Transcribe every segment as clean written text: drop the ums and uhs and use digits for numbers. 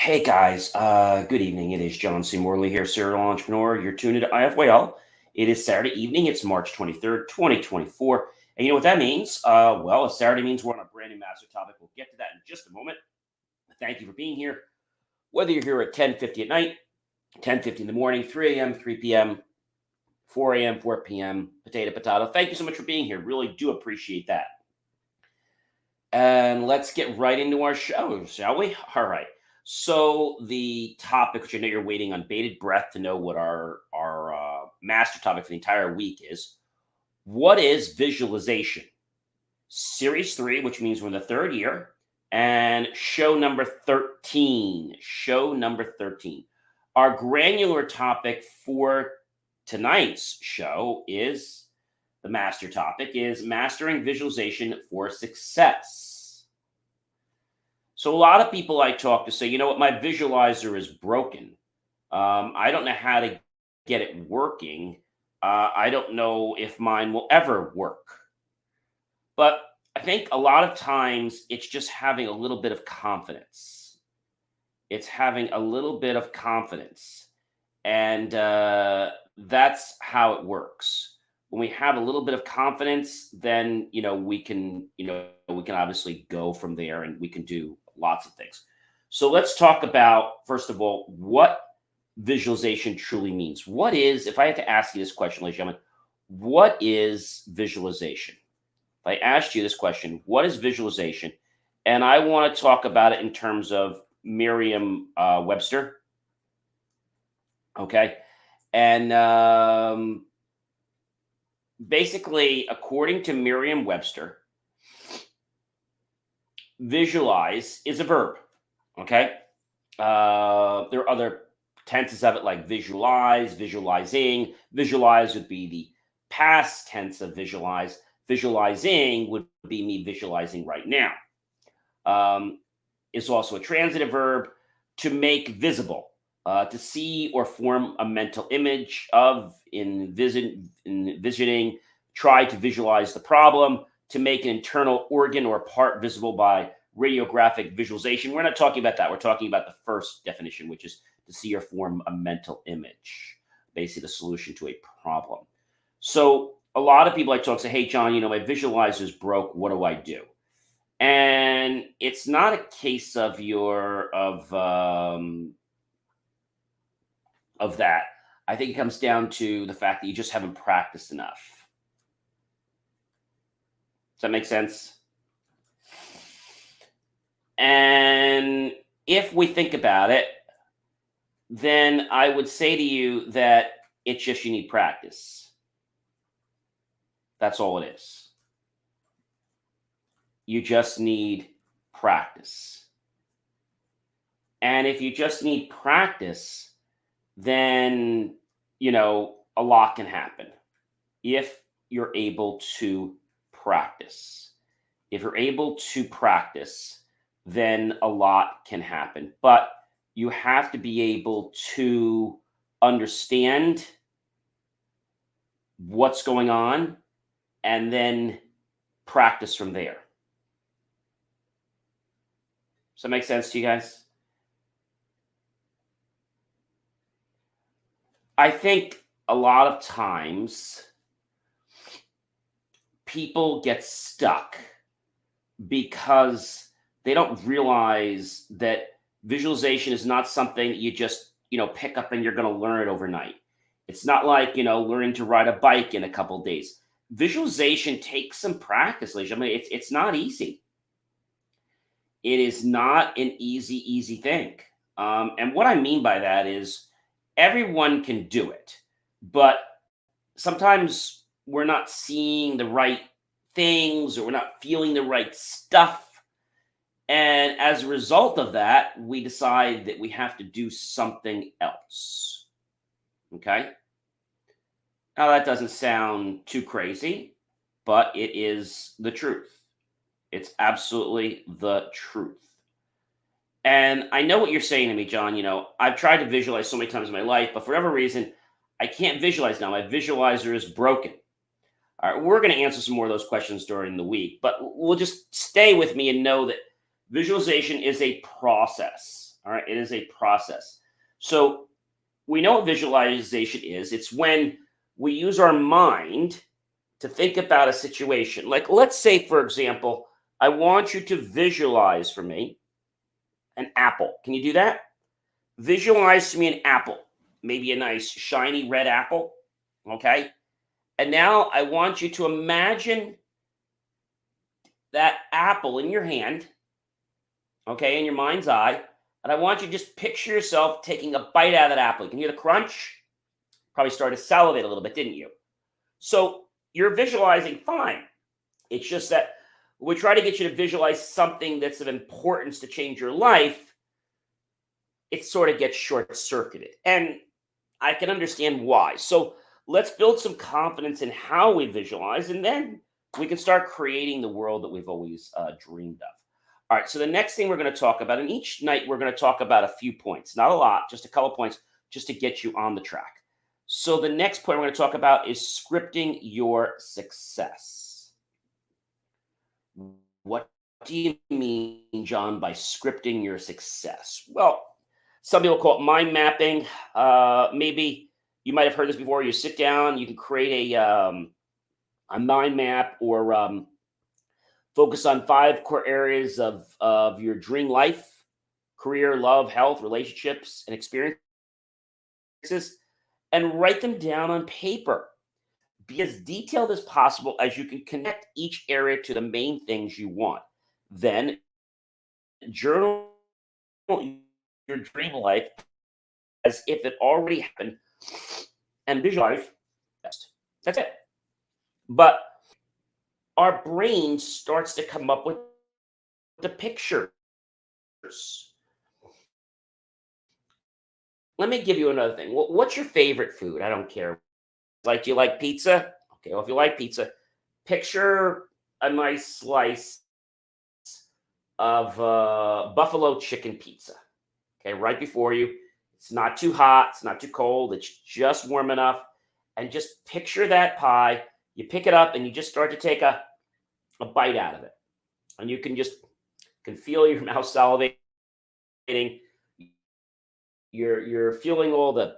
Hey guys, good evening. It is John Morley here, serial entrepreneur. You're tuned into IFYL. It is Saturday evening. It's March 23rd, 2024. And you know what that means? Well, a Saturday means we're on a brand new master topic. We'll get to that in just a moment. Thank you for being here. Whether you're here at 10:50 at night, 10:50 in the morning, 3 a.m., 3 p.m., 4 a.m., 4 p.m., potato. Thank you so much for being here. Really do appreciate that. And let's get right into our show, shall we? All right. So the topic, which I know you're waiting on bated breath to know what our master topic for the entire week is. What is visualization? Series 3, which means we're in the third year, and show number 13. Show number 13. Our granular topic for tonight's show is the master topic is mastering visualization for success. So a lot of people I talk to say, you know what, my visualizer is broken. I don't know how to get it working. I don't know if mine will ever work. But I think a lot of times it's just having a little bit of confidence. It's having a little bit of confidence. And that's how it works. When we have a little bit of confidence, then we can obviously go from there, and we can do lots of things. So let's talk about, first of all, what visualization truly means. What is, if I had to ask you this question, ladies and gentlemen, what is visualization? If I asked you this question, what is visualization? And I want to talk about it in terms of Merriam-Webster. Okay. And basically, according to Merriam-Webster, visualize is a verb. Okay. There are other tenses of it, like visualize, visualizing. Visualize would be the past tense of visualize. Visualizing would be me visualizing right now. It's also a transitive verb. To make visible, to see or form a mental image of, envisioning, try to visualize the problem, to make an internal organ or part visible by radiographic visualization. We're not talking about that. We're talking about the first definition, which is to see or form a mental image, basically the solution to a problem. So a lot of people I talk say, hey, John, my visualizer's broke. What do I do? And it's not a case of that. I think it comes down to the fact that you just haven't practiced enough. Does that make sense? And if we think about it, then I would say to you that it's just you need practice. That's all it is. You just need practice. And if you just need practice, then, a lot can happen if you're able to practice. If you're able to practice, then a lot can happen. But you have to be able to understand what's going on and then practice from there. Does that make sense to you guys? I think a lot of times people get stuck because they don't realize that visualization is not something you just, pick up and you're going to learn it overnight. It's not like, learning to ride a bike in a couple days. Visualization takes some practice, ladies. It's not easy. It is not an easy thing. And what I mean by that is everyone can do it, but sometimes we're not seeing the right things or we're not feeling the right stuff. And as a result of that, we decide that we have to do something else. Okay? Now, that doesn't sound too crazy, but it is the truth. It's absolutely the truth. And I know what you're saying to me, John. I've tried to visualize so many times in my life, but for whatever reason, I can't visualize now. My visualizer is broken. All right, we're going to answer some more of those questions during the week, but we'll just stay with me and know that visualization is a process. All right. It is a process. So we know what visualization is. It's when we use our mind to think about a situation. Like, let's say, for example, I want you to visualize for me an apple. Can you do that? Visualize to me an apple, maybe a nice shiny red apple. Okay. And now I want you to imagine that apple in your hand, okay, in your mind's eye. And I want you to just picture yourself taking a bite out of that apple. You can hear the crunch. Probably started to salivate a little bit, didn't you? So you're visualizing fine. It's just that we try to get you to visualize something that's of importance to change your life. It sort of gets short circuited. And I can understand why. So let's build some confidence in how we visualize, and then we can start creating the world that we've always dreamed of. All right. So the next thing we're going to talk about, and each night we're going to talk about a few points, not a lot, just a couple points, just to get you on the track. So the next point we're going to talk about is scripting your success. What do you mean, John, by scripting your success? Well, some people call it mind mapping. Maybe you might have heard this before. You sit down, you can create a mind map, or focus on 5 core areas of your dream life: career, love, health, relationships, and experiences, and write them down on paper. Be as detailed as possible as you can connect each area to the main things you want. Then journal your dream life as if it already happened and visualize. That's it. But our brain starts to come up with the pictures. Let me give you another thing. What's your favorite food? I don't care. Like, do you like pizza? Okay, well, if you like pizza, picture a nice slice of buffalo chicken pizza. Okay, right before you. It's not too hot. It's not too cold. It's just warm enough. And just picture that pie. You pick it up and you just start to take a bite out of it. And you can feel your mouth salivating. You're feeling all the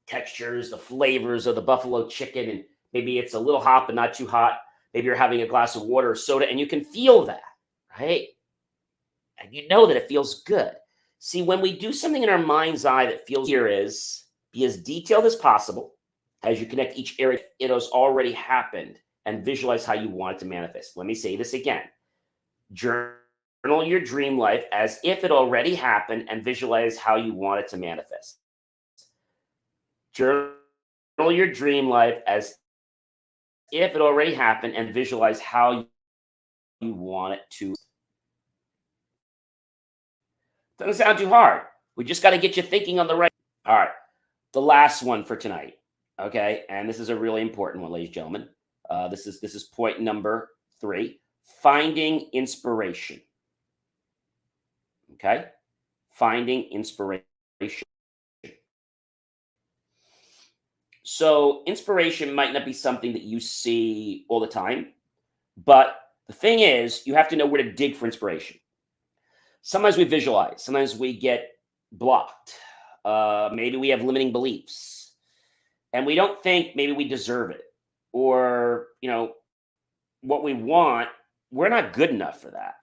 textures, the flavors of the buffalo chicken, and maybe it's a little hot but not too hot. Maybe you're having a glass of water or soda, and you can feel that, right? And you know that it feels good. See, when we do something in our mind's eye that feels here is be as detailed as possible as you connect each area. It has already happened, and visualize how you want it to manifest. Let me say this again. Journal your dream life as if it already happened and visualize how you want it to manifest. Journal your dream life as if it already happened and visualize how you want it to. Doesn't sound too hard. We just got to get you thinking on the right. All right. The last one for tonight. Okay. And this is a really important one, ladies and gentlemen. This is point number 3. Finding inspiration. Okay. Finding inspiration. So inspiration might not be something that you see all the time, but the thing is, you have to know where to dig for inspiration. Sometimes we visualize. Sometimes we get blocked. Maybe we have limiting beliefs, and we don't think maybe we deserve it, or what we want. We're not good enough for that.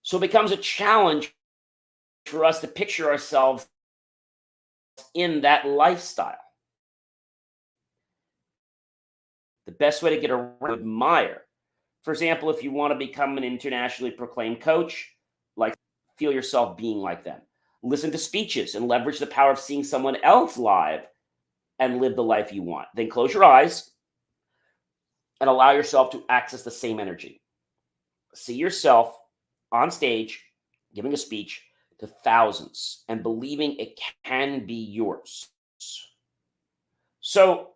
So it becomes a challenge for us to picture ourselves in that lifestyle. The best way to get around, admire. For example, if you want to become an internationally proclaimed coach, like, feel yourself being like them. Listen to speeches and leverage the power of seeing someone else live and live the life you want. Then close your eyes and allow yourself to access the same energy. See yourself on stage giving a speech to thousands and believing it can be yours. So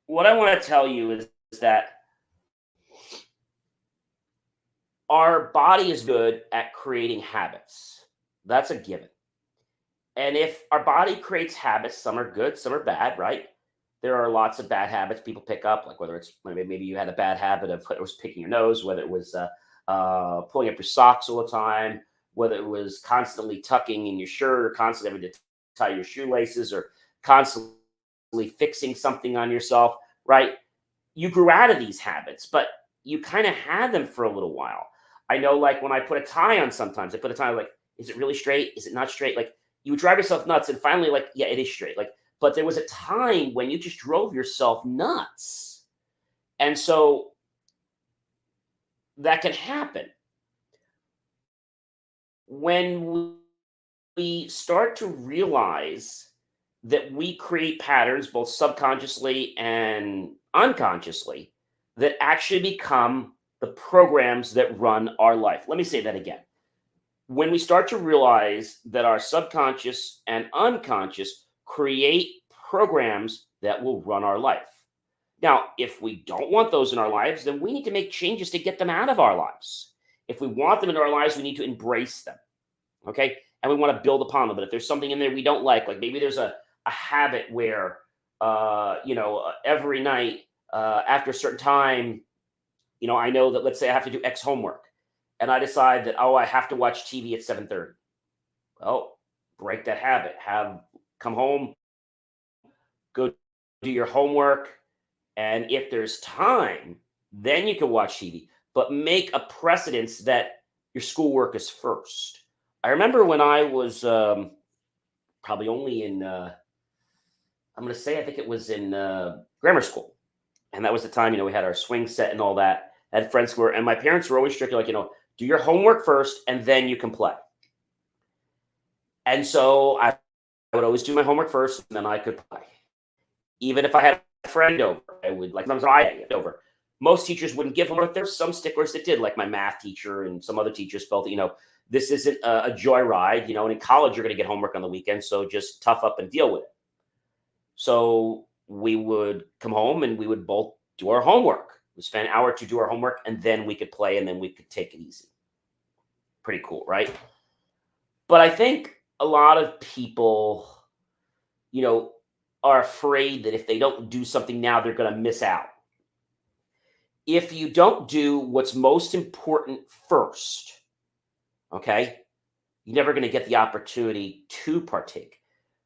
what I want to tell you is that our body is good at creating habits. That's a given. And if our body creates habits, some are good, some are bad, right? There are lots of bad habits people pick up, like whether it's maybe you had a bad habit of picking your nose, whether it was pulling up your socks all the time, whether it was constantly tucking in your shirt or constantly having to tie your shoelaces or constantly fixing something on yourself, right? You grew out of these habits, but you kind of had them for a little while. I know, like when I put a tie on, sometimes I put a tie, like, is it really straight? Is it not straight? Like, you would drive yourself nuts, and finally, like, yeah, it is straight. Like, but there was a time when you just drove yourself nuts. And so that can happen when we start to realize that we create patterns both subconsciously and unconsciously that actually become the programs that run our life. Let me say that again. When we start to realize that our subconscious and unconscious create programs that will run our life. Now, if we don't want those in our lives, then we need to make changes to get them out of our lives. If we want them in our lives, we need to embrace them. Okay. And we want to build upon them. But if there's something in there we don't like maybe there's a habit where, every night after a certain time, I know that, let's say I have to do X homework and I decide that, oh, I have to watch TV at 7:30. Well, break that habit. Come home, go do your homework. And if there's time, then you can watch TV, but make a precedence that your schoolwork is first. I remember when I was probably only in, I'm going to say, I think it was in grammar school. And that was the time, we had our swing set and all that. I had friends who were, and my parents were always strict, like, do your homework first and then you can play. And so I would always do my homework first and then I could play. Even if I had a friend over, I would, like, sometimes I had over. Most teachers wouldn't give homework. There's some sticklers that did, like my math teacher and some other teachers felt that, this isn't a joyride, and in college you're going to get homework on the weekend, so just tough up and deal with it. So we would come home and we would both do our homework. We spent an hour to do our homework, and then we could play, and then we could take it easy. Pretty cool, right? But I think a lot of people, are afraid that if they don't do something now, they're going to miss out. If you don't do what's most important first, okay, you're never going to get the opportunity to partake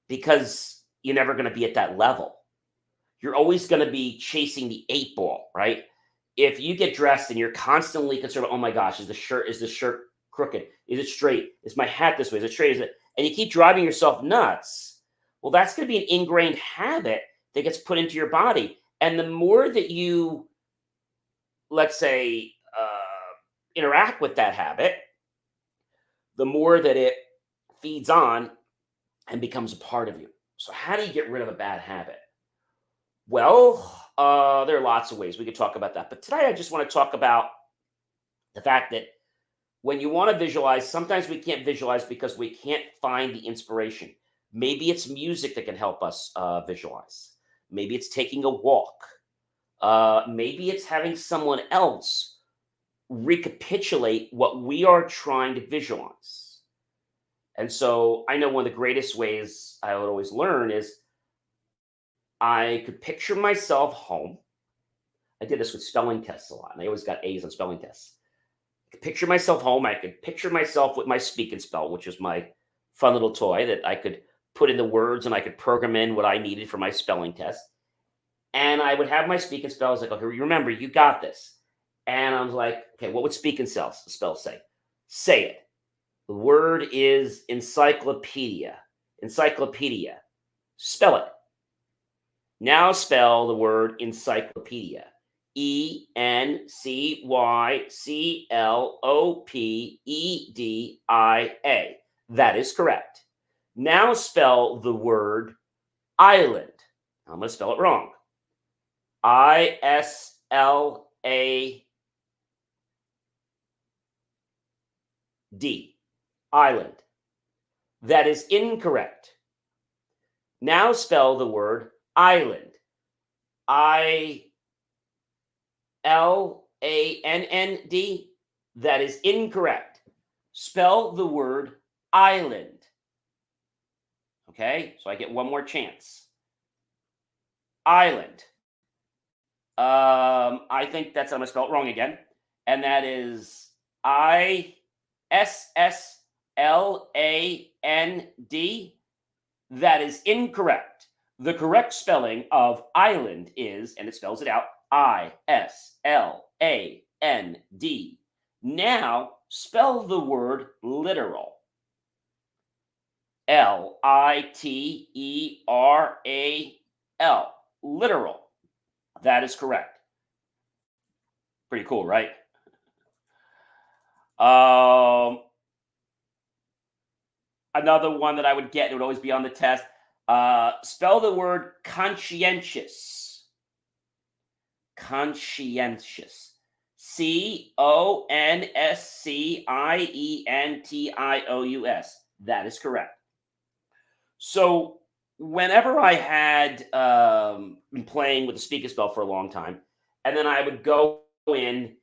because you're never going to be at that level. You're always going to be chasing the 8 ball, right? If you get dressed and you're constantly concerned, oh my gosh, is the shirt crooked? Is it straight? Is my hat this way? Is it straight? And you keep driving yourself nuts. Well, that's going to be an ingrained habit that gets put into your body. And the more that you, let's say, interact with that habit, the more that it feeds on and becomes a part of you. So how do you get rid of a bad habit? Well, there are lots of ways we could talk about that. But today I just want to talk about the fact that when you want to visualize, sometimes we can't visualize because we can't find the inspiration. Maybe it's music that can help us visualize. Maybe it's taking a walk. Maybe it's having someone else recapitulate what we are trying to visualize. And so I know one of the greatest ways I would always learn is I could picture myself home. I did this with spelling tests a lot, and I always got A's on spelling tests. I could picture myself home. I could picture myself with my Speak and Spell, which was my fun little toy that I could put in the words and I could program in what I needed for my spelling test. And I would have my Speak and Spell. I was like, okay, remember, you got this. And I was like, okay, what would Speak and Spell say? Say it. The word is encyclopedia. Encyclopedia. Spell it. Now spell the word encyclopedia. ENCYCLOPEDIA. That is correct. Now spell the word island. I'm going to spell it wrong. ISLAD. Island. That is incorrect. Now spell the word island. ILANND. That is incorrect. Spell the word island. Okay, so I get one more chance. Island. I think I'm gonna spell it wrong again, and that is ISSILAND. Land. That is incorrect. The correct spelling of island is, and it spells it out, Island. Now spell the word literal. Literal. Literal. That is correct. Pretty cool, right? Another one that I would get, it would always be on the test. Spell the word conscientious. Conscientious. Conscientious. That is correct. So whenever I had been playing with the speaker spell for a long time, and then I would go in,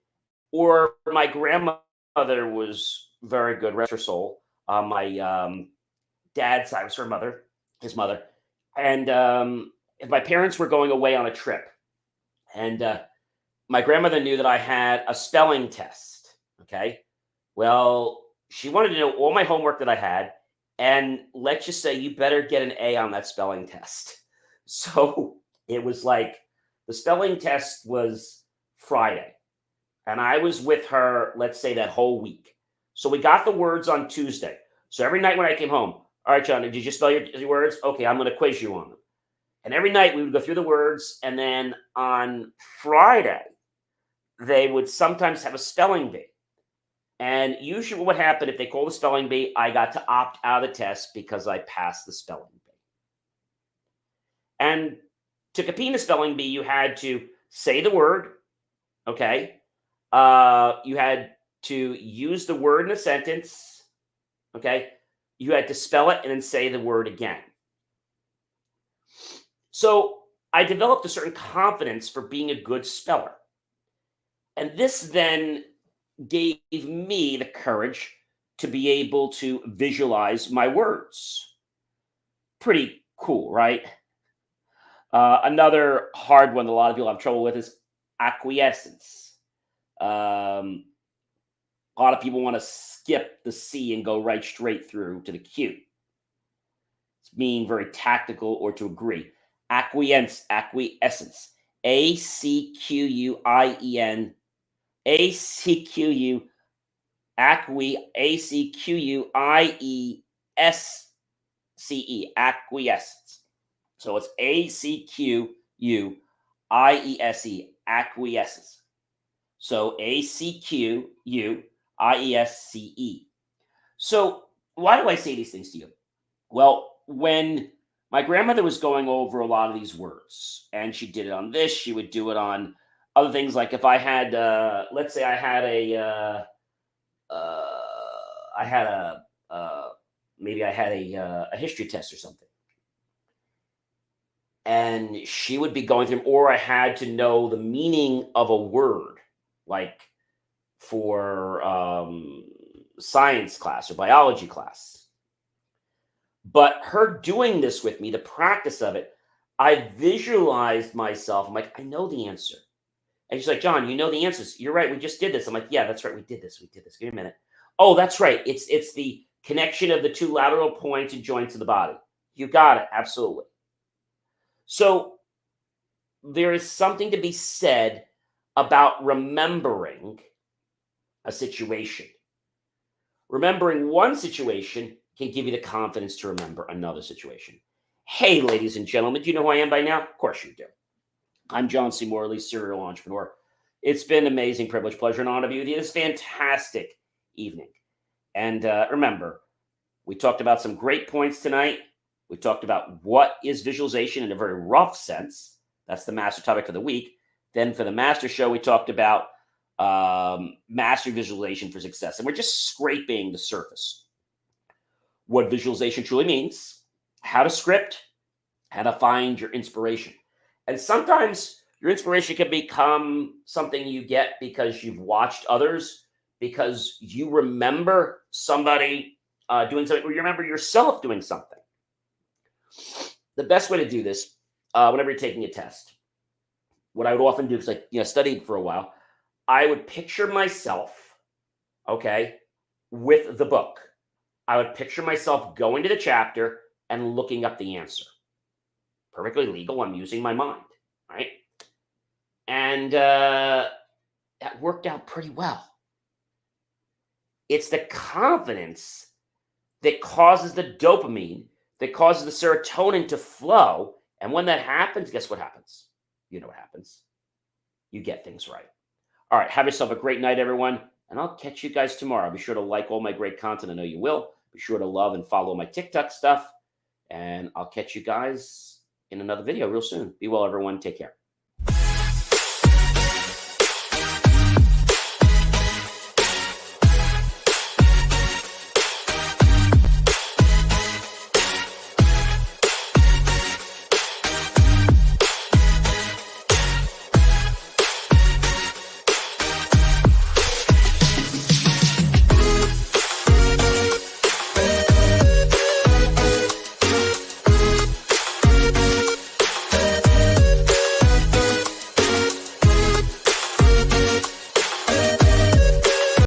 or my grandmother was very good, rest her soul. My dad's side was her mother, his mother, and if my parents were going away on a trip, and my grandmother knew that I had a spelling test. Okay, well, she wanted to know all my homework that I had, and let's just say you better get an A on that spelling test. So it was like the spelling test was Friday, and I was with her, let's say, that whole week. So we got the words on Tuesday. So every night when I came home, all right, John, did you spell your words? Okay, I'm going to quiz you on them. And every night we would go through the words, and then on Friday, they would sometimes have a spelling bee. And usually what happened, if they called the spelling bee, I got to opt out of the test because I passed the spelling bee. And to compete in the spelling bee, you had to say the word, okay? You had to use the word in a sentence, okay? You had to spell it and then say the word again. So I developed a certain confidence for being a good speller. And this then gave me the courage to be able to visualize my words. Pretty cool, right? Another hard one that a lot of people have trouble with is acquiescence. A lot of people want to skip the C and go right straight through to the Q. It's being very tactical or to agree. Acquiescence. ACQUIEN. ACQU. ACQUIESCE. Acquiescence. So it's ACQUIESE. Acquiescence. So ACQUIESCE. So why do I say these things to you? Well, when my grandmother was going over a lot of these words, and she did it on this, she would do it on other things. Like if I had, let's say I had a history test or something, and she would be going through, or I had to know the meaning of a word, like for science class or biology class. But her doing this with me, the practice of it, I visualized myself. I'm like, I know the answer. And she's like, John, you know the answers. You're right. We just did this. I'm like, yeah, that's right. We did this. Give me a minute. Oh, that's right. It's the connection of the two lateral points and joints of the body. You got it. Absolutely. So there is something to be said about remembering a situation. Remembering one situation can give you the confidence to remember another situation. Hey, ladies and gentlemen, do you know who I am by now? Of course you do. I'm John C. Morley, serial entrepreneur. It's been an amazing privilege, pleasure, and honor to be with you this fantastic evening. And remember, we talked about some great points tonight. We talked about what is visualization in a very rough sense. That's the master topic for the week. Then for the master show, we talked about master visualization for success. And we're just scraping the surface. What visualization truly means, how to script, how to find your inspiration. And sometimes your inspiration can become something you get because you've watched others, because you remember somebody doing something, or you remember yourself doing something. The best way to do this, whenever you're taking a test, what I would often do, because I studied for a while, I would picture myself, okay, with the book. I would picture myself going to the chapter and looking up the answer. Perfectly legal. I'm using my mind, right? And that worked out pretty well. It's the confidence that causes the dopamine, that causes the serotonin to flow. And when that happens, guess what happens? You know what happens. You get things right. All right. Have yourself a great night, everyone. And I'll catch you guys tomorrow. Be sure to like all my great content. I know you will. Be sure to love and follow my TikTok stuff. And I'll catch you guys in another video real soon. Be well, everyone. Take care.